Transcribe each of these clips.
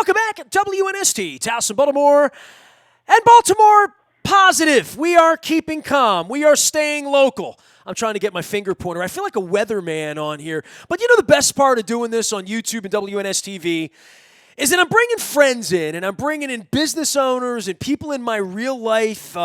Welcome back at WNST, Towson, Baltimore, and Baltimore positive. We are keeping calm. We are staying local. I'm trying to get my finger pointer. I feel like a weatherman on here. But you know the best part of doing this on YouTube and WNSTV is that I'm bringing friends in, and I'm bringing in business owners and people in my real life.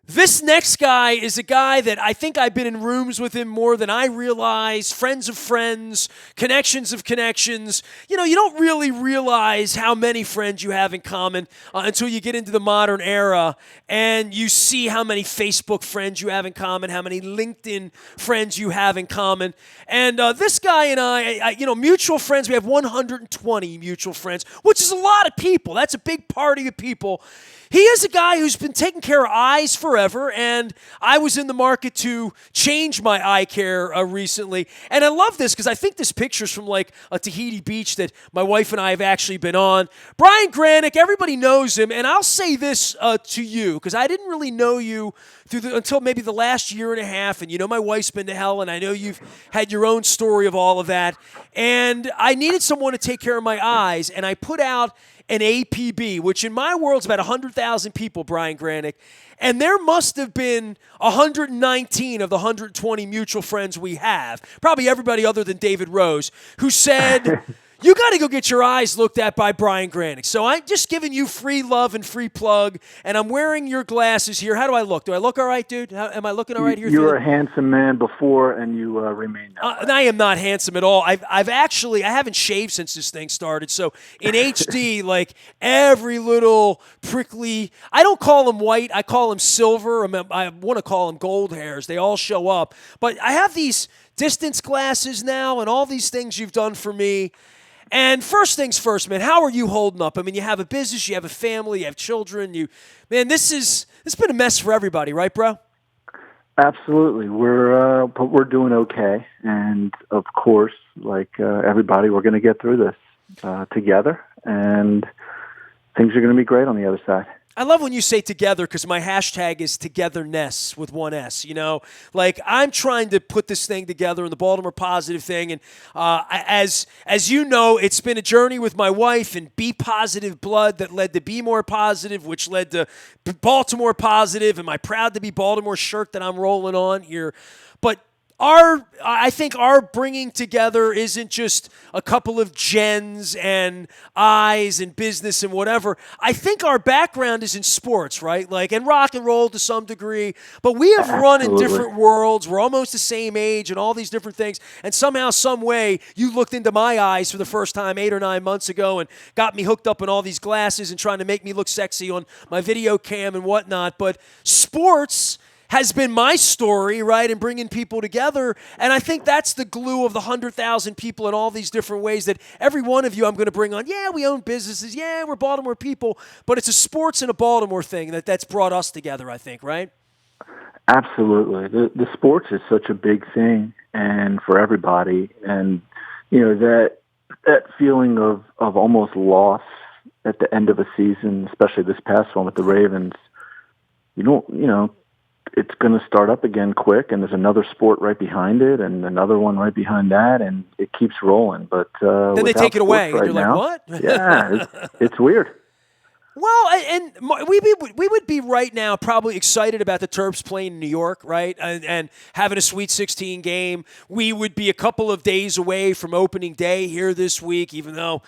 This next guy is a guy that I think I've been in rooms with him more than I realize, friends of friends, connections of connections. You know, you don't really realize how many friends you have in common until you get into the modern era and you see how many Facebook friends you have in common, how many LinkedIn friends you have in common. And this guy and I, mutual friends, we have 120 mutual friends, which is a lot of people. That's a big party of people. He is a guy who's been taking care of eyes forever, and I was in the market to change my eye care recently. And I love this because I think this picture's from like a Tahiti beach that my wife and I have actually been on. Brian Granek, everybody knows him, and I'll say this to you because I didn't really know you until maybe the last year and a half, and you know my wife's been to hell, and I know you've had your own story of all of that. And I needed someone to take care of my eyes, and I put out an APB, which in my world is about 100,000 people, Brian Granek. And there must have been 119 of the 120 mutual friends we have, probably everybody other than David Rose, who said, you got to go get your eyes looked at by Brian Granek. So I'm just giving you free love and free plug, and I'm wearing your glasses here. How do I look? Do I look all right, dude? Am I looking all right here? You were a handsome man before, and you remain that way. I am not handsome at all. I haven't shaved since this thing started. So in HD, like every little prickly, I don't call them white. I call them silver. I want to call them gold hairs. They all show up. But I have these distance glasses now, and all these things you've done for me. And first things first, man, how are you holding up? I mean, you have a business, you have a family, you have children. This has been a mess for everybody, right, bro? Absolutely. We're doing okay. And, of course, like everybody, we're going to get through this together. And things are going to be great on the other side. I love when you say together because my hashtag is togetherness with one S, Like I'm trying to put this thing together in the Baltimore positive thing. And as you know, it's been a journey with my wife and B positive blood that led to Be More Positive, which led to Baltimore positive and my Proud to Be Baltimore shirt that I'm rolling on here. But I think our bringing together isn't just a couple of gens and eyes and business and whatever. I think our background is in sports, right? Like, and rock and roll to some degree. But we have run in different worlds. We're almost the same age and all these different things. And somehow, some way, you looked into my eyes for the first time 8 or 9 months ago and got me hooked up in all these glasses and trying to make me look sexy on my video cam and whatnot. But sports has been my story, right, in bringing people together. And I think that's the glue of the 100,000 people in all these different ways that every one of you I'm going to bring on. Yeah, we own businesses. Yeah, we're Baltimore people. But it's a sports and a Baltimore thing that's brought us together, I think, right? Absolutely. The sports is such a big thing and for everybody. And, that feeling of almost loss at the end of a season, especially this past one with the Ravens, it's going to start up again quick, and there's another sport right behind it, and another one right behind that, and it keeps rolling. But then they take it away, right and you're now, like, what? Yeah, it's weird. Well, and we would be right now probably excited about the Terps playing in New York, right, and having a Sweet 16 game. We would be a couple of days away from opening day here this week, even though,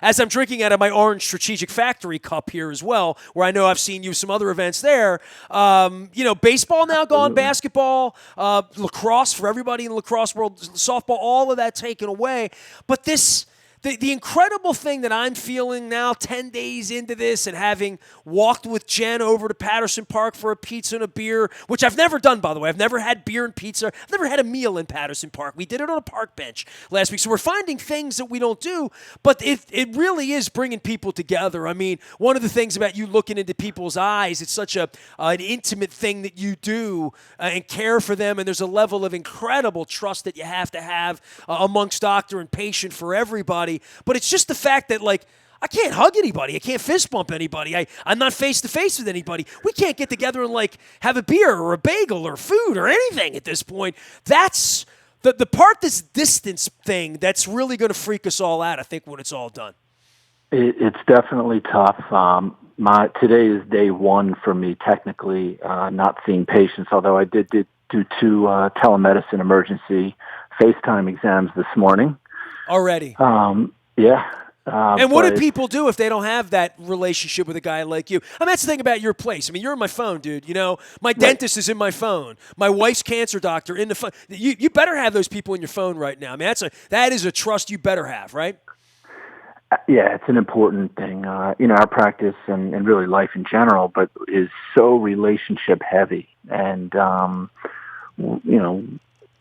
as I'm drinking out of my Orange Strategic Factory cup here as well, where I know I've seen you some other events there. Baseball now gone, basketball, lacrosse for everybody in the lacrosse world, softball, all of that taken away. But The incredible thing that I'm feeling now, 10 days into this, and having walked with Jen over to Patterson Park for a pizza and a beer, which I've never done, by the way. I've never had beer and pizza. I've never had a meal in Patterson Park. We did it on a park bench last week. So we're finding things that we don't do, but it really is bringing people together. I mean, one of the things about you looking into people's eyes, it's such an intimate thing that you do and care for them, and there's a level of incredible trust that you have to have amongst doctor and patient for everybody. But it's just the fact that, like, I can't hug anybody. I can't fist bump anybody. I'm not face-to-face with anybody. We can't get together and, like, have a beer or a bagel or food or anything at this point. That's the part, this distance thing, that's really going to freak us all out, I think, when it's all done. It's definitely tough. Today is day one for me, technically, not seeing patients, although I did do two telemedicine emergency FaceTime exams this morning. Already. Yeah. And what do But people do if they don't have that relationship with a guy like you? I mean, that's the thing about your place. I mean, you're in my phone, dude. You know, my dentist is in my phone. My wife's cancer doctor in the phone. You better have those people in your phone right now. I mean, that is a trust you better have, right? yeah, it's an important thing. Our practice and really life in general, but is so relationship heavy. And,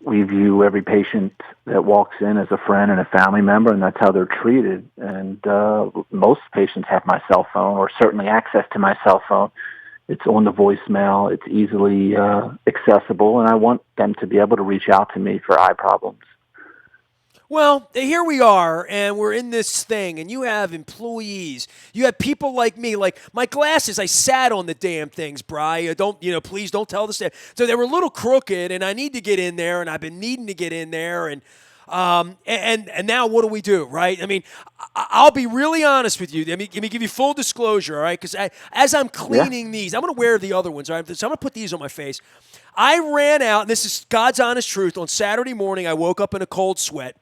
we view every patient that walks in as a friend and a family member, and that's how they're treated. And most patients have my cell phone, or certainly access to my cell phone. It's on the voicemail. It's easily accessible, and I want them to be able to reach out to me for eye problems. Well, here we are, and we're in this thing, and you have employees. You have people like me. Like, my glasses, I sat on the damn things, Bri. Please don't tell the staff. So they were a little crooked, and I need to get in there, and I've been needing to get in there, and now what do, right? I mean, I'll be really honest with you. Let me give you full disclosure, all right? Because as I'm cleaning these, I'm going to wear the other ones, all right? So I'm going to put these on my face. I ran out, and this is God's honest truth. On Saturday morning, I woke up in a cold sweat.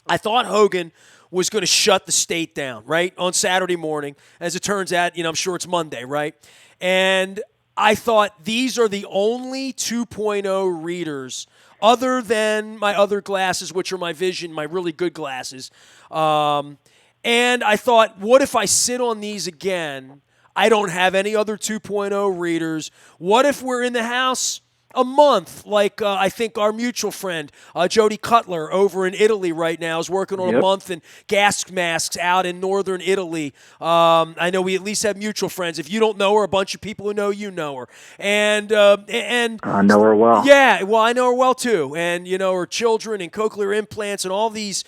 I thought Hogan was going to shut the state down, right, on Saturday morning. As it turns out, I'm sure it's Monday, right? And I thought these are the only 2.0 readers other than my other glasses, which are my vision, my really good glasses. And I thought, what if I sit on these again? I don't have any other 2.0 readers. What if we're in the house a month, like I think our mutual friend, Jody Cutler, over in Italy right now, is working on a month in gas masks out in northern Italy. I know we at least have mutual friends. If you don't know her, a bunch of people who know you know her. And I know her well. Yeah, well, I know her well too. And, her children and cochlear implants and all these,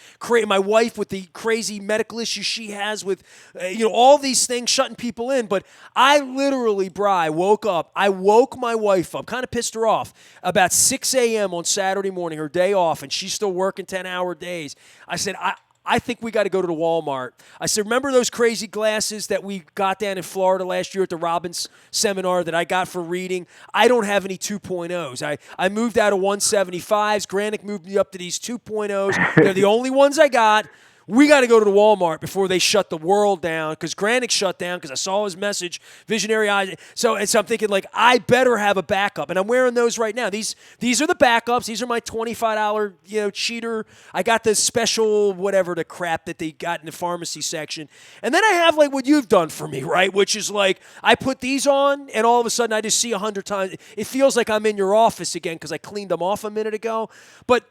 my wife with the crazy medical issues she has with, all these things shutting people in. But I literally, Bri, woke up. I woke my wife up, kind of pissed her off, about 6 a.m. on Saturday morning, her day off, and she's still working 10-hour days. I said, I think we got to go to the Walmart. I said, remember those crazy glasses that we got down in Florida last year at the Robbins seminar that I got for reading? I don't have any 2.0s. I moved out of 175s. Granek moved me up to these 2.0s. They're the only ones I got. We got to go to the Walmart before they shut the world down, because Granek shut down because I saw his message, visionary eyes. So I'm thinking, I better have a backup, and I'm wearing those right now. These are the backups. These are my $25, cheater. I got the special whatever the crap that they got in the pharmacy section, and then I have what you've done for me, right? Which is I put these on, and all of a sudden I just see 100 times. It feels like I'm in your office again because I cleaned them off a minute ago, but.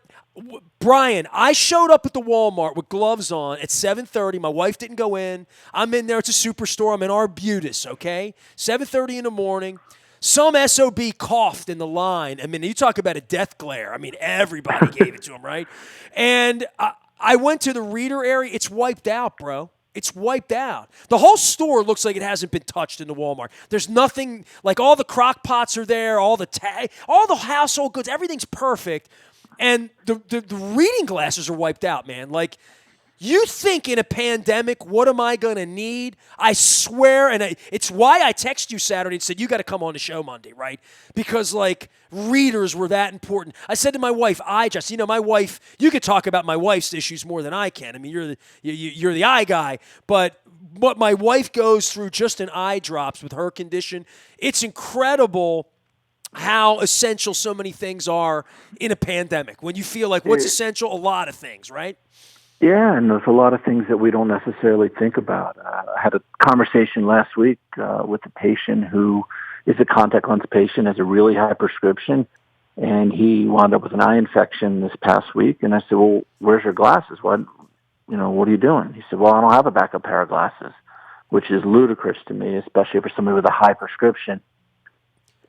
Brian, I showed up at the Walmart with gloves on at 7:30. My wife didn't go in. I'm in there. It's a superstore. I'm in Arbutus, okay? 7:30 in the morning. Some SOB coughed in the line. I mean, you talk about a death glare. I mean, everybody gave it to him, right? And I went to the reader area. It's wiped out, bro. It's wiped out. The whole store looks like it hasn't been touched in the Walmart. There's nothing, all the crock pots are there, all the household goods, everything's perfect. And the reading glasses are wiped out, man. You think in a pandemic, what am I going to need? I swear, and it's why I texted you Saturday and said, you got to come on the show Monday, right? Because, readers were that important. I said to my wife, my wife, you could talk about my wife's issues more than I can. I mean, you're the eye guy. But what my wife goes through just in eye drops with her condition, it's incredible how essential so many things are in a pandemic. When you feel what's essential, a lot of things, right? Yeah, and there's a lot of things that we don't necessarily think about. I had a conversation last week with a patient who is a contact lens patient, has a really high prescription, and he wound up with an eye infection this past week. And I said, well, where's your glasses? What are you doing? He said, well, I don't have a backup pair of glasses, which is ludicrous to me, especially for somebody with a high prescription.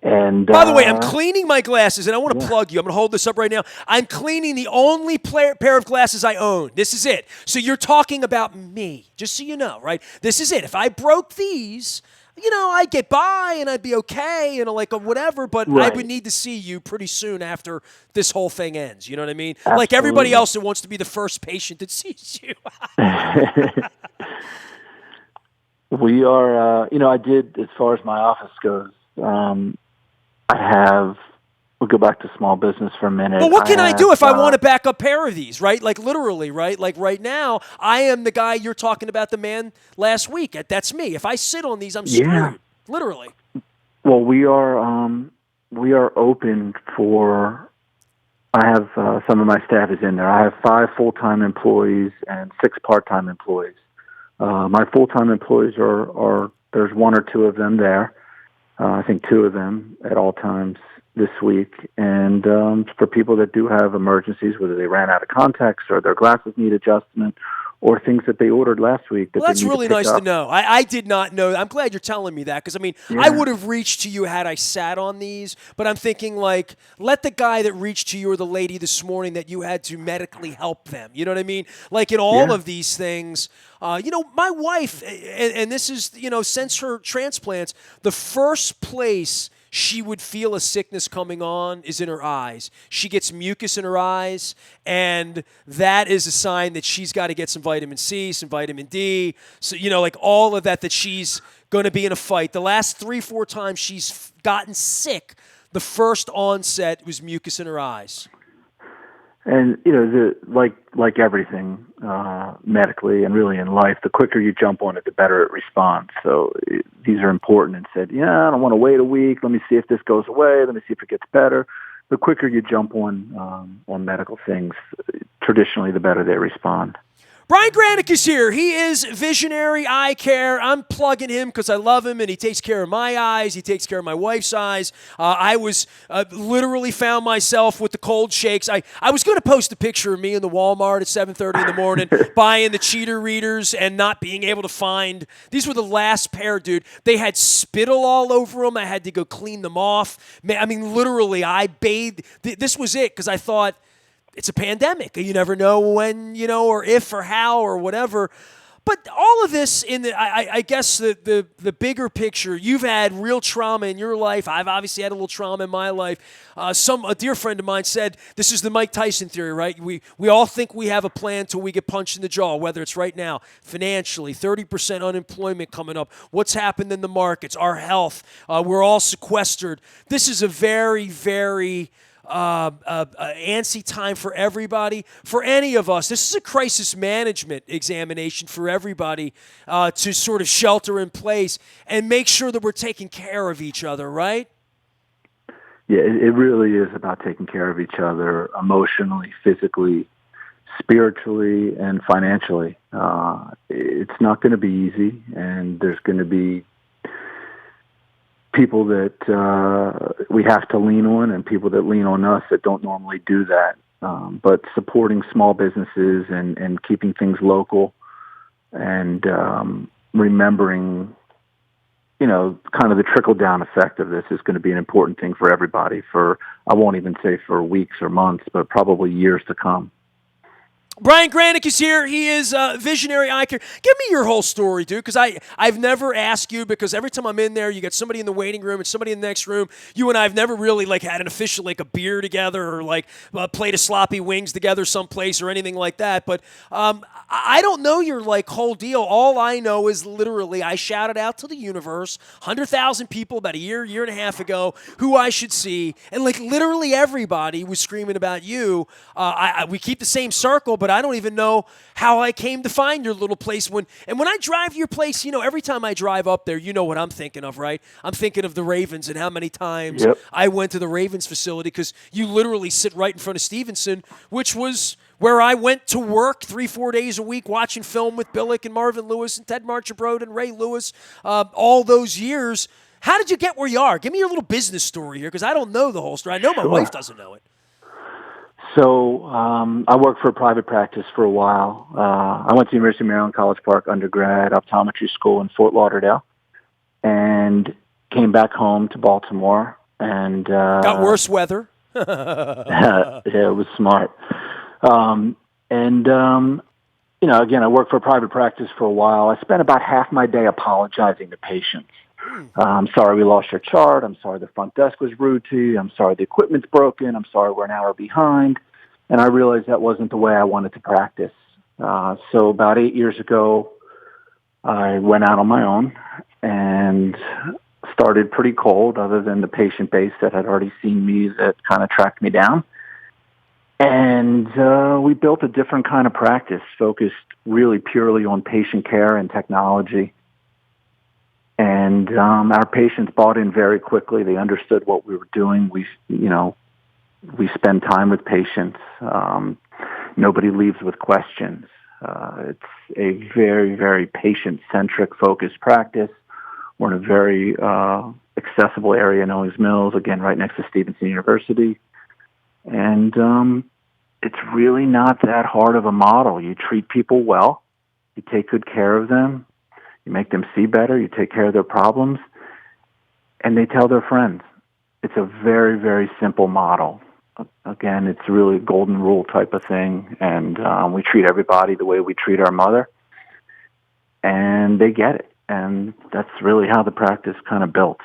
And by the way, I'm cleaning my glasses, and I want to plug you. I'm going to hold this up right now. I'm cleaning the only pair of glasses I own. This is it. So you're talking about me, just so you know, right? This is it. If I broke these, I'd get by and I'd be okay and whatever, but I would need to see you pretty soon after this whole thing ends. You know what I mean? Absolutely. Like everybody else that wants to be the first patient that sees you. We are, I did, as far as my office goes, I have, we'll go back to small business for a minute. But what can I do if I want uh, a backup pair of these, right? Like literally, right? Like right now, I am the guy you're talking about, the man last week. That's me. If I sit on these, I'm Yeah. screwed. Literally. Well, we are open for, I have, some of my staff is in there. I have 5 full-time employees and 6 part-time employees. My full-time employees are there's 1 or 2 of them there. I think 2 of them at all times this week. And for people that do have emergencies, whether they ran out of contacts or their glasses need adjustment or things that they ordered last week that Well, they that's need to really pick nice to up. know. I did not know. I'm glad you're telling me that because, I mean, I Yeah, would have reached to you had I sat on these, but I'm thinking, like, let the guy that reached to you or the lady this morning that you had to medically help them. You know what I mean? Like, in all yeah. of these things, my wife, and this is, since her transplants, the first place she would feel a sickness coming on is in her eyes. She gets mucus in her eyes, and that is a sign that she's got to get some vitamin C, some vitamin D. So, like all of that she's going to be in a fight. The last 3-4 times she's gotten sick, the first onset was mucus in her eyes. And like everything medically and really in life, the quicker you jump on it, the better it responds. So these are important. And said, yeah, I don't want to wait a week. Let me see if this goes away. Let me see if it gets better. The quicker you jump on medical things, traditionally, the better they respond. Brian Granek is here. He is Visionary Eye Care. I'm plugging him because I love him, and he takes care of my eyes. He takes care of my wife's eyes. I was literally found myself with the cold shakes. I was going to post a picture of me in the Walmart at 7:30 in the morning buying the cheater readers and not being able to find. These were the last pair, dude. They had spittle all over them. I had to go clean them off. I mean, literally, I bathed. This was it because I thought, it's a pandemic. You never know when, or if or how or whatever. But all of this I guess the bigger picture, you've had real trauma in your life. I've obviously had a little trauma in my life. A dear friend of mine said, this is the Mike Tyson theory, right? We all think we have a plan till we get punched in the jaw, whether it's right now, financially, 30% unemployment coming up, what's happened in the markets, our health, we're all sequestered. This is a very, very antsy time for everybody, for any of us. This is a crisis management examination for everybody to sort of shelter in place and make sure that we're taking care of each other, right? Yeah, it really is about taking care of each other emotionally, physically, spiritually, and financially. It's not going to be easy, and there's going to be people that we have to lean on and people that lean on us that don't normally do that. But supporting small businesses and keeping things local and remembering, kind of the trickle-down effect of this is going to be an important thing for everybody for, I won't even say for weeks or months, but probably years to come. Brian Granek is here. He is Visionary Eye Care. Give me your whole story, dude, because I've never asked you, because every time I'm in there, you got somebody in the waiting room and somebody in the next room. You and I have never really had an official, a beer together or played a sloppy wings together someplace or anything like that. But I don't know your whole deal. All I know is literally I shouted out to the universe, 100,000 people about a year and a half ago who I should see, and literally everybody was screaming about you. We keep the same circle, but I don't even know how I came to find your little place. When I drive to your place, every time I drive up there, you know what I'm thinking of, right? I'm thinking of the Ravens and how many times I went to the Ravens facility because you literally sit right in front of Stevenson, which was where I went to work 3-4 days a week watching film with Billick and Marvin Lewis and Ted Marchibroda and Ray Lewis all those years. How did you get where you are? Give me your little business story here because I don't know the whole story. I know my wife doesn't know it. So I worked for a private practice for a while. I went to University of Maryland, College Park undergrad, optometry school in Fort Lauderdale, and came back home to Baltimore. And got worse weather. Yeah, it was smart. Again, I worked for a private practice for a while. I spent about half my day apologizing to patients. I'm sorry we lost your chart. I'm sorry the front desk was rude to you. I'm sorry the equipment's broken. I'm sorry we're an hour behind. And I realized that wasn't the way I wanted to practice. So about 8 years ago, I went out on my own and started pretty cold, other than the patient base that had already seen me that kind of tracked me down. And we built a different kind of practice, focused really purely on patient care and technology. And our patients bought in very quickly. They understood what we were doing. We spend time with patients. Nobody leaves with questions. It's a very, very patient-centric focused practice. We're in a very accessible area in Owings Mills, again, right next to Stevenson University. And it's really not that hard of a model. You treat people well. You take good care of them. You make them see better. You take care of their problems. And they tell their friends. It's a very, very simple model. Again, it's really a golden rule type of thing. And we treat everybody the way we treat our mother. And they get it. And that's really how the practice kind of built.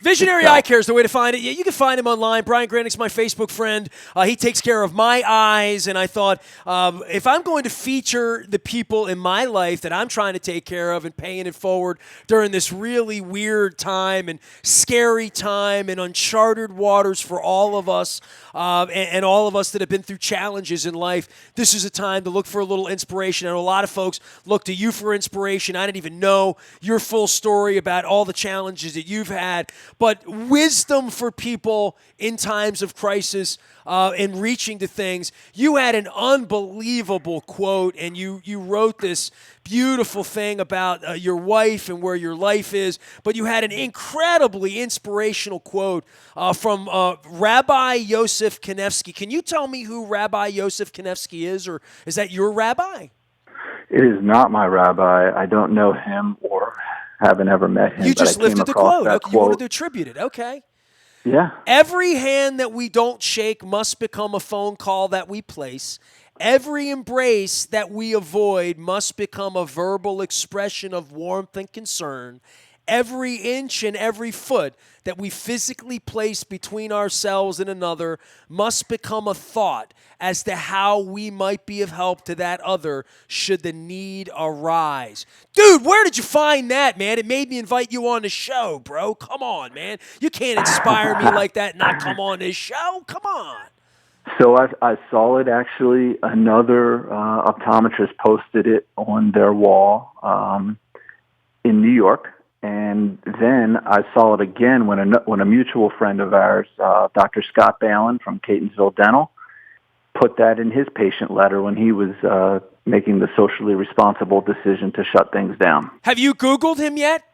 Visionary Eye Care is the way to find it. Yeah, you can find him online. Brian Granek's my Facebook friend. He takes care of my eyes, and I thought if I'm going to feature the people in my life that I'm trying to take care of and paying it forward during this really weird time and scary time and uncharted waters for all of us and all of us that have been through challenges in life, this is a time to look for a little inspiration. I know a lot of folks look to you for inspiration. I didn't even know your full story about all the challenges that you've had. But wisdom for people in times of crisis and reaching to things. You had an unbelievable quote, and you wrote this beautiful thing about your wife and where your life is. But you had an incredibly inspirational quote from Rabbi Yosef Kanevsky. Can you tell me who Rabbi Yosef Kanevsky is, or is that your rabbi? It is not my rabbi. I don't know him or haven't ever met him. You just lifted the quote. Okay, quote. You wanted to attribute it. Okay. Yeah. Every hand that we don't shake must become a phone call that we place. Every embrace that we avoid must become a verbal expression of warmth and concern. Every inch and every foot that we physically place between ourselves and another must become a thought as to how we might be of help to that other should the need arise. Dude, where did you find that, man? It made me invite you on the show, bro. Come on, man. You can't inspire me like that and not come on this show. Come on. So I saw it, actually. Another optometrist posted it on their wall in New York. And then I saw it again when a mutual friend of ours, Dr. Scott Balin from Catonsville Dental, put that in his patient letter when he was making the socially responsible decision to shut things down. Have you Googled him yet?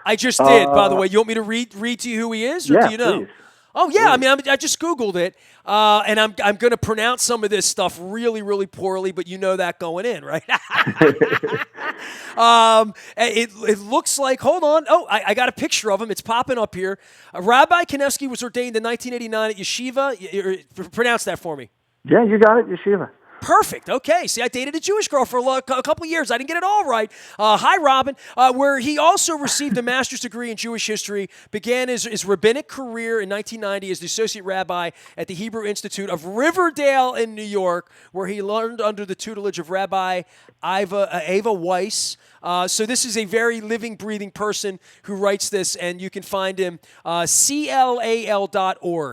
I just did, by the way. You want me to read to you who he is, or yeah, do you know? Please. Oh, yeah. I mean, I just Googled it, and I'm going to pronounce some of this stuff really, really poorly, but you know that going in, right? It looks like, hold on. Oh, I got a picture of him. It's popping up here. Rabbi Kanevsky was ordained in 1989 at Yeshiva. Pronounce that for me. Yeah, you got it, Yeshiva. Perfect. Okay. See, I dated a Jewish girl for a couple of years. I didn't get it all right. Hi, Robin. Where he also received a master's degree in Jewish history, began his rabbinic career in 1990 as the associate rabbi at the Hebrew Institute of Riverdale in New York, where he learned under the tutelage of Rabbi Ava Weiss. So this is a very living, breathing person who writes this, and you can find him CLAL.org.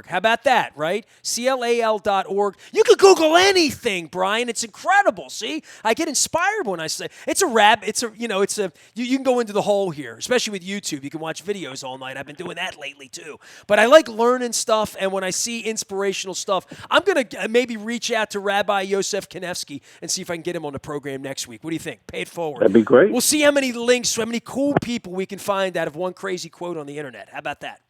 How about that, right? CLAL.org. You can Google anything, Brian. It's incredible. See, I get inspired when I say it's a you can go into the hole here, especially with YouTube. You can watch videos all night. I've been doing that lately too. But I like learning stuff, and when I see inspirational stuff, I'm gonna maybe reach out to Rabbi Yosef Kanevsky and see if I can get him on the program next week. What do you think? Pay it forward. That'd be great. We'll see how many links, how many cool people we can find out of one crazy quote on the internet. How about that?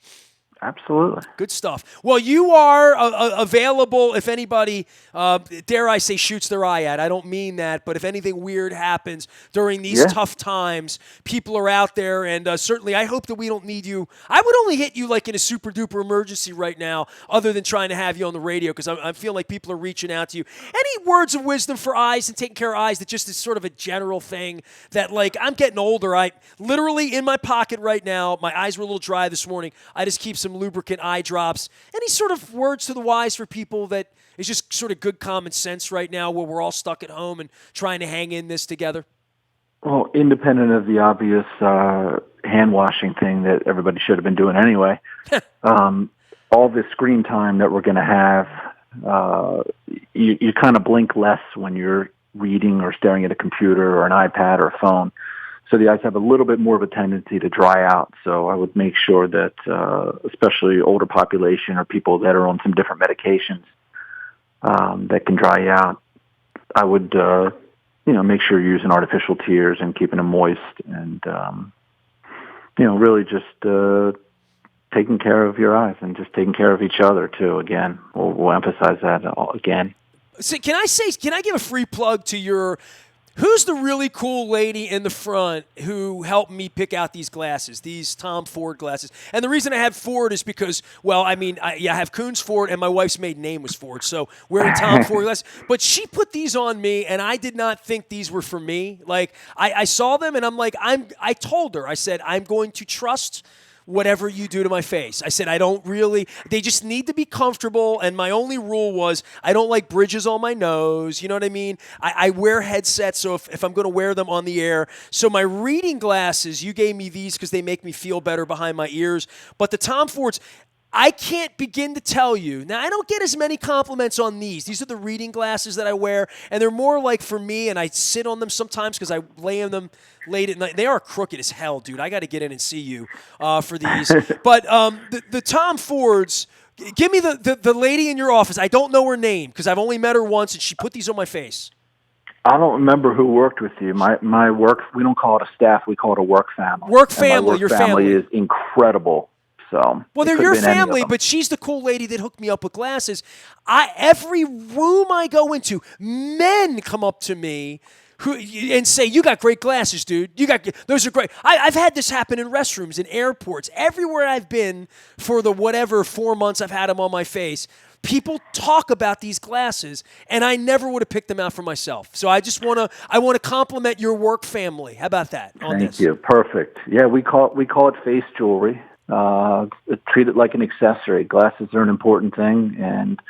Absolutely. Good stuff. Well, you are available if anybody, dare I say, shoots their eye at. I don't mean that, but if anything weird happens during these tough times, people are out there, and certainly I hope that we don't need you. I would only hit you like in a super-duper emergency right now, other than trying to have you on the radio, because I feel like people are reaching out to you. Any words of wisdom for eyes and taking care of eyes that just is sort of a general thing that, like, I'm getting older. I literally in my pocket right now, my eyes were a little dry this morning. I just keep some lubricant eye drops. Any sort of words to the wise for people that is just sort of good common sense right now, where we're all stuck at home and trying to hang in this together? Well, independent of the obvious hand washing thing that everybody should have been doing anyway, all this screen time that we're going to have, you kind of blink less when you're reading or staring at a computer or an iPad or a phone. So the eyes have a little bit more of a tendency to dry out. So I would make sure that, especially older population or people that are on some different medications that can dry out, I would, make sure you're using artificial tears and keeping them moist and, really just taking care of your eyes and just taking care of each other too. Again, we'll emphasize that again. So can I give a free plug to who's the really cool lady in the front who helped me pick out these glasses, these Tom Ford glasses? And the reason I have Ford is because, I have Coons Ford, and my wife's maiden name was Ford, so wearing Tom Ford glasses. But she put these on me, and I did not think these were for me. Like, I saw them, and I'm like, I told her, I said, I'm going to trust whatever you do to my face. I said, they just need to be comfortable, and my only rule was I don't like bridges on my nose, you know what I mean? I wear headsets, so if I'm going to wear them on the air. So my reading glasses, you gave me these because they make me feel better behind my ears, but the Tom Fords, I can't begin to tell you. Now, I don't get as many compliments on these. These are the reading glasses that I wear, and they're more like for me, and I sit on them sometimes because I lay in them late at night. They are crooked as hell, dude. I got to get in and see you for these. But the Tom Fords, give me the lady in your office. I don't know her name because I've only met her once, and she put these on my face. I don't remember who worked with you. My work, we don't call it a staff, we call it a work family. Work family, and my your family family is incredible. So well, they're your family, but she's the cool lady that hooked me up with glasses. Every room I go into, men come up to me and say, "You got great glasses, dude. Those are great." I've had this happen in restrooms, in airports, everywhere I've been for the 4 months I've had them on my face. People talk about these glasses, and I never would have picked them out for myself. So I want to compliment your work family. How about that? Thank you. Perfect. Yeah, we call it face jewelry. Treat it like an accessory. Glasses are an important thing, and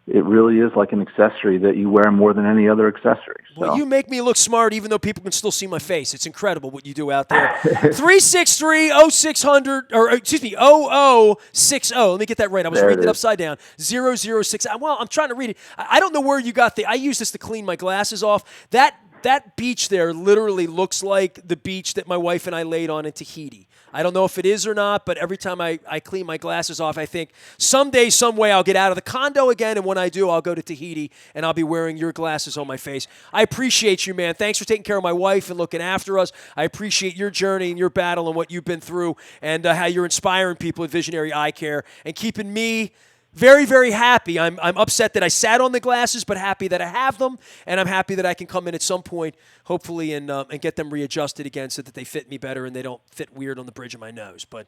it really is like an accessory that you wear more than any other accessory. So. Well, you make me look smart even though people can still see my face. It's incredible what you do out there. 363-0600, or excuse me, 0060. Let me get that right. I was reading it upside down. 006. Well, I'm trying to read it. I don't know where you got I use this to clean my glasses off. That beach there literally looks like the beach that my wife and I laid on in Tahiti. I don't know if it is or not, but every time I clean my glasses off, I think someday, some way, I'll get out of the condo again, and when I do, I'll go to Tahiti, and I'll be wearing your glasses on my face. I appreciate you, man. Thanks for taking care of my wife and looking after us. I appreciate your journey and your battle and what you've been through and how you're inspiring people at Visionary Eye Care and keeping me very, very happy. I'm upset that I sat on the glasses, but happy that I have them, and I'm happy that I can come in at some point, hopefully, and get them readjusted again so that they fit me better and they don't fit weird on the bridge of my nose. But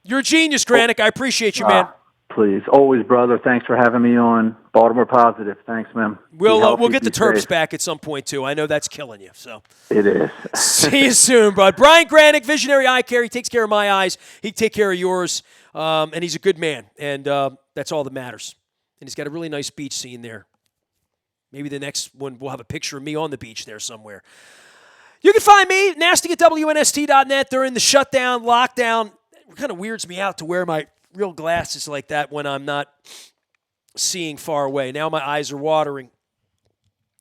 you're a genius, Granek. I appreciate you, man. Please. Always, brother. Thanks for having me on. Baltimore Positive. Thanks, man. We'll get the Terps back at some point, too. I know that's killing you. So it is. See you soon, bud. Brian Granek, Visionary Eye Care. He takes care of my eyes. He can take care of yours. And he's a good man. And that's all that matters. And he's got a really nice beach scene there. Maybe the next one we'll have a picture of me on the beach there somewhere. You can find me, Nasty, at WNST.net during the shutdown, lockdown. It kind of weirds me out to wear my real glasses like that when I'm not seeing far away. Now my eyes are watering.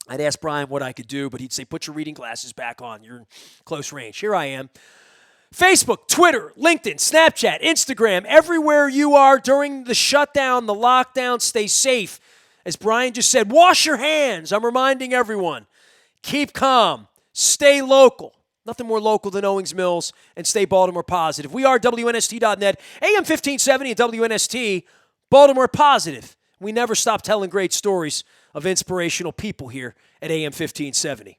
I'd ask Brian what I could do, but he'd say, put your reading glasses back on. You're in close range. Here I am. Facebook, Twitter, LinkedIn, Snapchat, Instagram, everywhere you are during the shutdown, the lockdown, stay safe. As Brian just said, wash your hands. I'm reminding everyone. Keep calm. Stay local. Nothing more local than Owings Mills, and stay Baltimore positive. We are WNST.net, AM 1570 at WNST, Baltimore positive. We never stop telling great stories of inspirational people here at AM 1570.